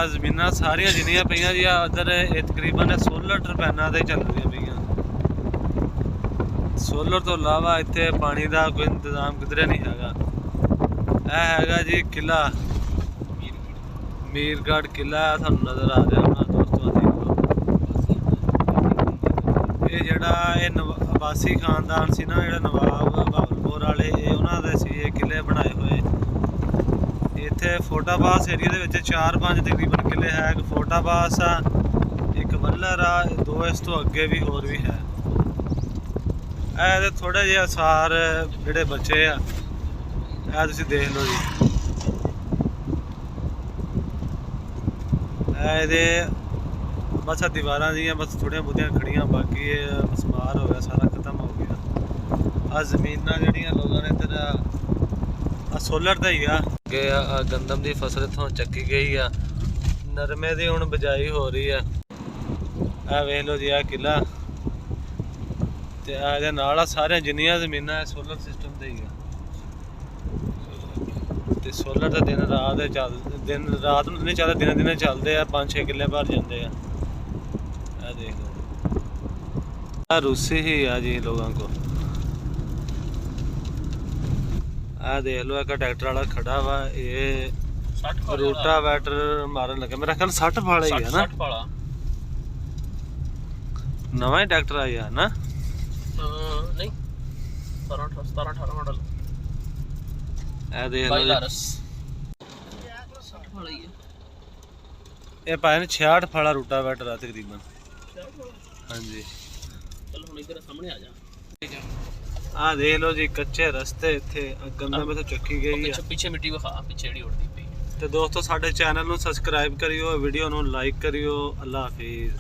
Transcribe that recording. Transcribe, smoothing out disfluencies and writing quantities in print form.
ਜ਼ਮੀਨਾਂ ਸਾਰੀਆਂ ਜਿੰਨੀਆਂ ਪਈਆਂ ਜੀ ਉਧਰ ਇਹ ਤਕਰੀਬਨ ਸੋਲਰ ਟਰਬਾਈਨਾਂ ਤੇ ਚੱਲਦੀਆਂ ਪਈਆਂ। ਸੋਲਰ ਤੋਂ ਇਲਾਵਾ ਇੱਥੇ ਪਾਣੀ ਦਾ ਕੋਈ ਇੰਤਜ਼ਾਮ ਕਿਧਰੇ ਨਹੀਂ ਹੈਗਾ। ਇਹ ਹੈਗਾ ਜੀ ਕਿਲਾ ਮੀਰਗੜ੍ਹ ਕਿਲਾ ਤੁਹਾਨੂੰ ਨਜ਼ਰ ਆ ਰਿਹਾ ਹੋਣਾ ਦੋਸਤੋ। ਇਹ ਜਿਹੜਾ ਇਹ ਅਬਾਸੀ ਖਾਨਦਾਨ ਸੀ ਨਾ, ਜਿਹੜਾ ਨਵਾਬ ਬਹਾਵਲਪੁਰ ਵਾਲੇ, ਇਹ ਉਹਨਾਂ ਦੇ ਸੀ ਇਹ ਕਿਲੇ ਬਣਾਏ ਹੋਏ। ਇੱਥੇ ਫੋਟਾਬਾਸ ਏਰੀਆ ਦੇ ਵਿੱਚ 4-5 ਤਕਰੀਬਨ ਕਿਲੇ ਹੈ। ਇੱਕ ਫੋਟਾਬਾਸ ਆ, ਇੱਕ ਵੱਲਰ ਆ, ਦੋ ਇਸ ਤੋਂ ਅੱਗੇ ਵੀ ਹੋਰ ਵੀ ਹੈ। ਇਹਦੇ ਥੋੜੇ ਜਿਹੇ ਅਸਾਰ ਜਿਹੜੇ ਬੱਚੇ ਆ ਇਹ ਤੁਸੀਂ ਦੇਖ ਲਓ ਜੀ। ਇਹਦੇ ਬਸ ਦੀਵਾਰਾਂ ਦੀਆਂ ਬਸ ਥੋੜੀਆਂ ਬਹੁਤੀਆਂ ਖੜੀਆਂ, ਬਾਕੀ ਇਹ ਮਸਮਾਰ ਹੋ ਗਿਆ, ਸਾਰਾ ਖਤਮ ਹੋ ਗਿਆ। ਆ ਜ਼ਮੀਨਾਂ ਜਿਹੜੀਆਂ ਲੋਕਾਂ ਨੇ ਇੱਧਰ ਆ ਸੋਲਰ ਦਾ ਹੀ ਆ। ਅੱਗੇ ਆ ਗੰਦਮ ਦੀ ਫਸਲ ਇੱਥੋਂ ਚੱਕੀ ਗਈ ਆ, ਨਰਮੇ ਦੀ ਹੁਣ ਬਿਜਾਈ ਹੋ ਰਹੀ ਆ। ਆ ਵੇਖ ਲਓ ਜੀ ਆ ਕਿਲਾ ਤੇ ਇਹਦੇ ਨਾਲ ਆ ਸਾਰੀਆਂ ਜਿੰਨੀਆਂ ਜ਼ਮੀਨਾਂ ਸੋਲਰ ਸਿਸਟਮ ਤੇ ਹੀ ਆ। ਤੇ ਸੋਲਰ ਤਾਂ ਦਿਨ ਰਾਤ ਦਿਨ ਰਾਤ ਨੂੰ ਨਹੀਂ ਚੱਲਦੇ, ਦਿਨੇ ਦਿਨੇ ਚੱਲਦੇ ਆ। 5-6 ਕਿੱਲੇ ਭਰ ਜਾਂਦੇ ਆ। ਇਹ ਦੇਖ ਲਓ ਆ ਰੂਸੀ ਹੀ ਆ ਜੀ ਲੋਕਾਂ ਕੋ। ਆ ਦੇਖ ਲਓ ਇੱਕ ਟਰੈਕਟਰ ਵਾਲਾ ਖੜਾ ਵਾ, ਇਹ ਰੂਟਾ ਵੈਟਰ ਮਾਰਨ ਲੱਗਾ। ਮੇਰਾ ਖਿਆਲ 60 ਵਾਲਾ ਹੀ ਹੈ ਨਾ, 60 ਵਾਲਾ ਨਵਾਂ ਹੀ ਟਰੈਕਟਰ ਆਇਆ ਨਾ। ਨਹੀਂ 17-18 ਮਾਡਲ। ਇਹ ਦੇਖ ਲਓ 60 ਵਾਲਾ ਹੀ ਹੈ। ਇਹ ਪਾਇਆ ਨੇ 66 ਵਾਲਾ ਰੂਟਾ ਵੈਟਰ ਆ ਤਕਰੀਬਨ। ਹਾਂਜੀ ਚਲ ਹੁਣ ਇੱਧਰ ਸਾਹਮਣੇ ਆ ਜਾ। ਆ ਦੇਖ ਲਓ ਜੀ ਕੱਚੇ ਰਸਤੇ ਇੱਥੇ ਗੰਦਮ ਤੋਂ ਚੱਕੀ ਗਈ ਆ। ਪਿੱਛੇ ਮਿੱਟੀ ਵਿਖਾ, ਪਿੱਛੇ ਜਿਹੜੀ ਉੜਦੀ ਪਈ। ਤੇ ਦੋਸਤੋ ਸਾਡੇ ਚੈਨਲ ਨੂੰ ਸਬਸਕ੍ਰਾਈਬ ਕਰਿਓ, ਵੀਡੀਓ ਨੂੰ ਲਾਈਕ ਕਰਿਓ। ਅੱਲਾ ਹਾਫਿਜ਼।